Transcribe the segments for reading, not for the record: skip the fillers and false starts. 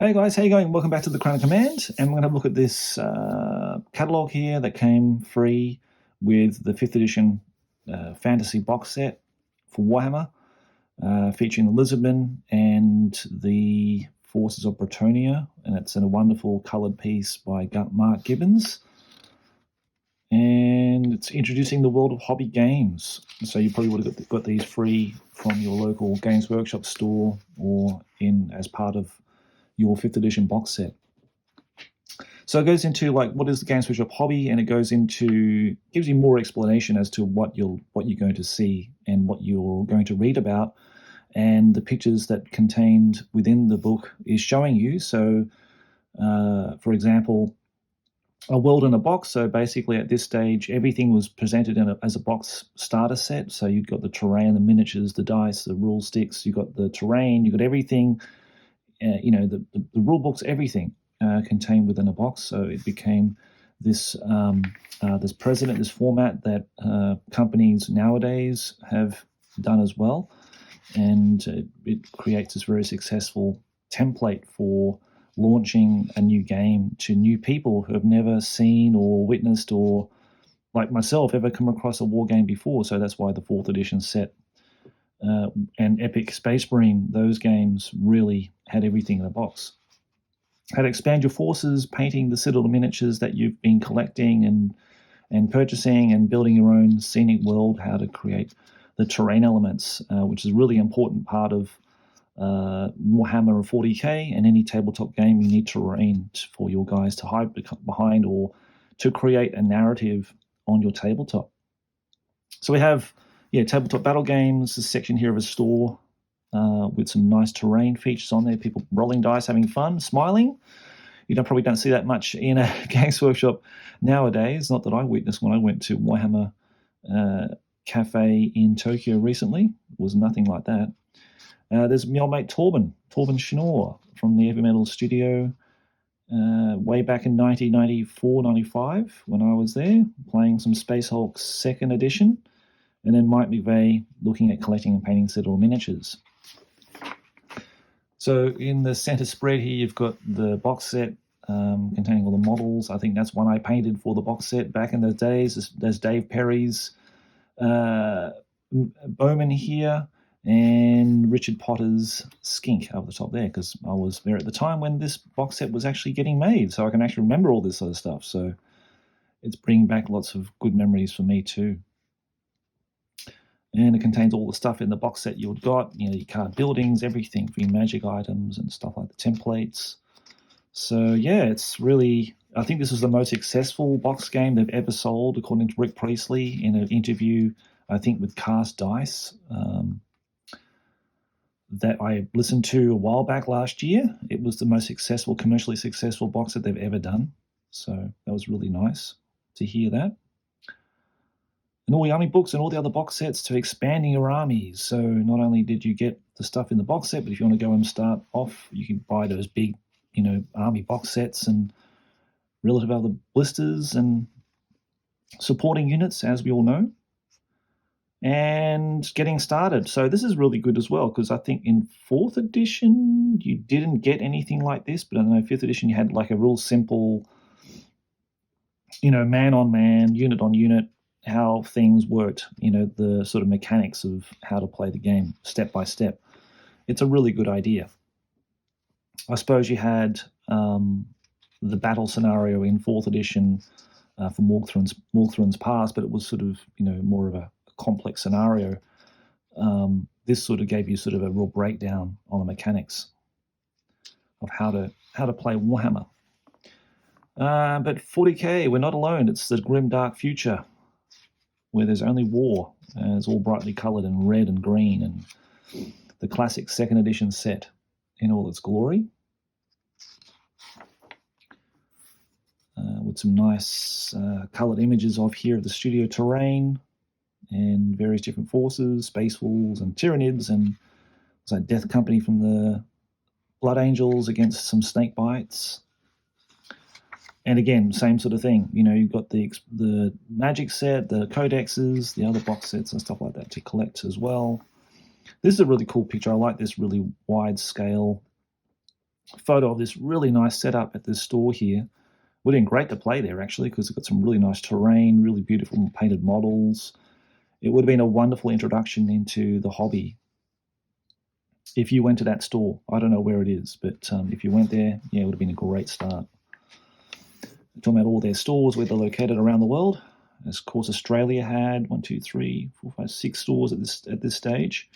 Hey guys, how you going? Welcome back to the Crown of Command, and we're going to look at this catalog here that came free with the 5th edition fantasy box set for Warhammer, featuring the Lizardmen and the Forces of Bretonia, and it's in a wonderful coloured piece by Mark Gibbons, and it's introducing the world of hobby games. So you probably would have got these free from your local Games Workshop store or in as part of your 5th edition box set. So it goes into like what is the Games Workshop hobby, and it gives you more explanation as to what you're going to see and what you're going to read about, and the pictures that contained within the book is showing you. So, for example, a world in a box. So basically, at this stage, everything was presented as a box starter set. So you've got the terrain, the miniatures, the dice, the rule sticks. You've got the terrain. You've got everything. The rule books, everything contained within a box. So it became this this format that companies nowadays have done as well, and it creates this very successful template for launching a new game to new people who have never seen or witnessed or, like myself, ever come across a war game before. So that's why the 4th edition set and Epic Space Marine, those games really had everything in a box. How to expand your forces, painting the Citadel miniatures that you've been collecting and purchasing, and building your own scenic world, how to create the terrain elements, which is a really important part of Warhammer or 40k, and any tabletop game. You need terrain for your guys to hide behind or to create a narrative on your tabletop. So we have tabletop battle games, this section here of a store with some nice terrain features on there, people rolling dice, having fun, smiling. You probably don't see that much in a Games Workshop nowadays, not that I witnessed when I went to Warhammer Cafe in Tokyo recently. It was nothing like that. There's my old mate Torben Schnorr from the Heavy Metal Studio way back in 1994-95 when I was there, playing some Space Hulk 2nd edition. And then Mike McVeigh looking at collecting and painting Citadel miniatures. So in the center spread here, you've got the box set containing all the models. I think that's one I painted for the box set back in those days. There's Dave Perry's Bowman here, and Richard Potter's Skink over the top there, because I was there at the time when this box set was actually getting made, so I can actually remember all this sort of stuff. So it's bringing back lots of good memories for me too. And it contains all the stuff in the box set you've got, your card buildings, everything for your magic items and stuff like the templates. So yeah, it's really, I think this is the most successful box game they've ever sold, according to Rick Priestley in an interview, I think with Cast Dice, that I listened to a while back last year. It was the most successful, commercially successful box that they've ever done. So that was really nice to hear that. And all the army books and all the other box sets to expanding your armies. So not only did you get the stuff in the box set, but if you want to go and start off, you can buy those big, army box sets and relative other blisters and supporting units, as we all know, and getting started. So this is really good as well, because I think in 4th edition, you didn't get anything like this, but I know 5th edition, you had like a real simple, man on man, unit on unit, how things worked, the sort of mechanics of how to play the game step by step. It's a really good idea. I suppose you had the battle scenario in 4th edition for Morgthrun's Pass, but it was sort of, more of a complex scenario. This sort of gave you sort of a real breakdown on the mechanics of how to play Warhammer. But 40k, we're not alone. It's the grim, dark future where there's only war, and it's all brightly coloured in red and green, and the classic 2nd edition set in all its glory, with some nice coloured images of here of the studio terrain and various different forces, Space Wolves and Tyranids, and it's like Death Company from the Blood Angels against some snake bites. And again, same sort of thing. You've got the magic set, the codexes, the other box sets and stuff like that to collect as well. This is a really cool picture. I like this really wide scale photo of this really nice setup at this store here. Would have been great to play there, actually, because it's got some really nice terrain, really beautiful painted models. It would have been a wonderful introduction into the hobby if you went to that store. I don't know where it is, but if you went there, yeah, it would have been a great start. We're talking about all their stores, where they're located around the world. As of course, Australia had 1, 2, 3, 4, 5, 6 stores at this stage.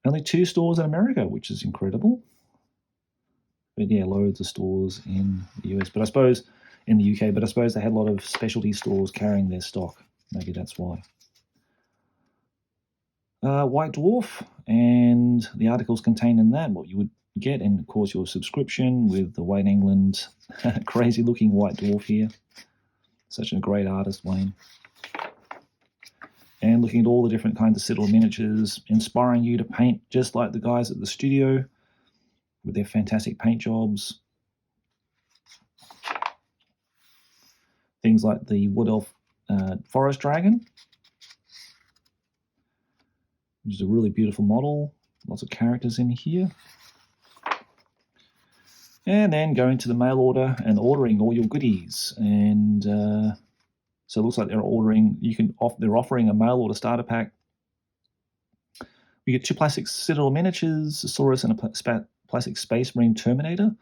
Only 2 stores in America, which is incredible. But yeah, loads of stores in the US. But I suppose in the UK, but I suppose they had a lot of specialty stores carrying their stock. Maybe that's why. White Dwarf and the articles contained in that, what you would get, and of course your subscription with the Wayne England crazy looking White Dwarf here. Such a great artist, Wayne. And looking at all the different kinds of Citadel miniatures, inspiring you to paint just like the guys at the studio with their fantastic paint jobs. Things like the Wood Elf Forest Dragon, which is a really beautiful model. Lots of characters in here. And then going to the mail order and ordering all your goodies. And so it looks like they're ordering. They're offering a mail order starter pack. We get 2 plastic Citadel miniatures, a Saurus and a plastic Space Marine Terminator,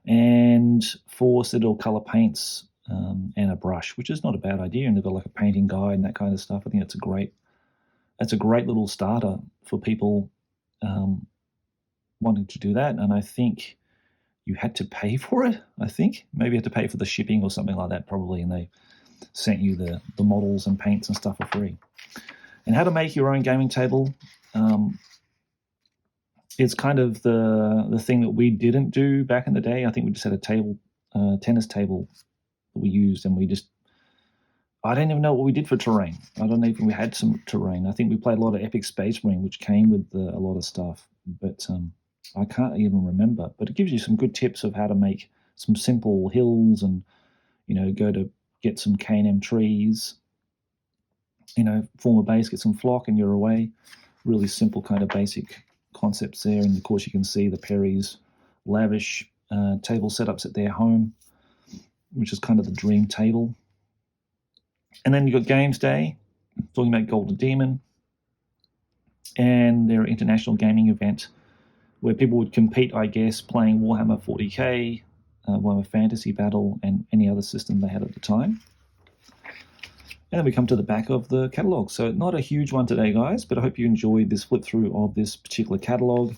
and 4 Citadel color paints and a brush, which is not a bad idea. And they've got like a painting guide and that kind of stuff. I think that's a great little starter for people wanting to do that. And I think you had to pay for it. I think maybe you had to pay for the shipping or something like that, probably, and they sent you the models and paints and stuff for free. And how to make your own gaming table. It's kind of the thing that we didn't do back in the day. I think we just had a table, tennis table that we used, and I don't even know what we did for terrain. I don't even we had some terrain. I think we played a lot of Epic Space Marine, which came with a lot of stuff, but I can't even remember. But it gives you some good tips of how to make some simple hills, and go to get some K&M trees, form a base, get some flock, and you're away. Really simple kind of basic concepts there. And of course you can see the Perry's lavish table setups at their home, which is kind of the dream table. And then you've got Games Day, talking about Golden Demon, and their international gaming event where people would compete, I guess, playing Warhammer 40k, Warhammer Fantasy Battle, and any other system they had at the time. And then we come to the back of the catalogue. So not a huge one today, guys, but I hope you enjoyed this flip through of this particular catalogue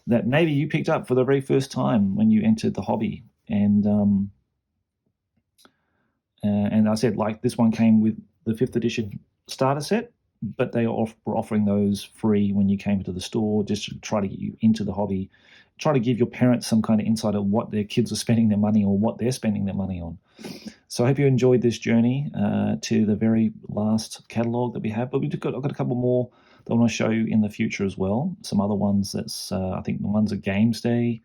that maybe you picked up for the very first time when you entered the hobby. And I said, like, this one came with the 5th edition starter set, but they were offering those free when you came to the store, just to try to get you into the hobby, try to give your parents some kind of insight of what their kids are spending their money or what they're spending their money on. So I hope you enjoyed this journey to the very last catalogue that we have. But I've got a couple more that I want to show you in the future as well. Some other ones that's, I think the ones at Games Day,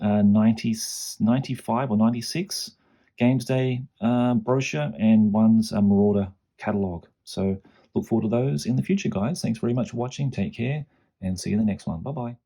95 or 96 Games Day brochure, and one's a Marauder catalogue. So look forward to those in the future, guys. Thanks very much for watching. Take care and see you in the next one. Bye-bye.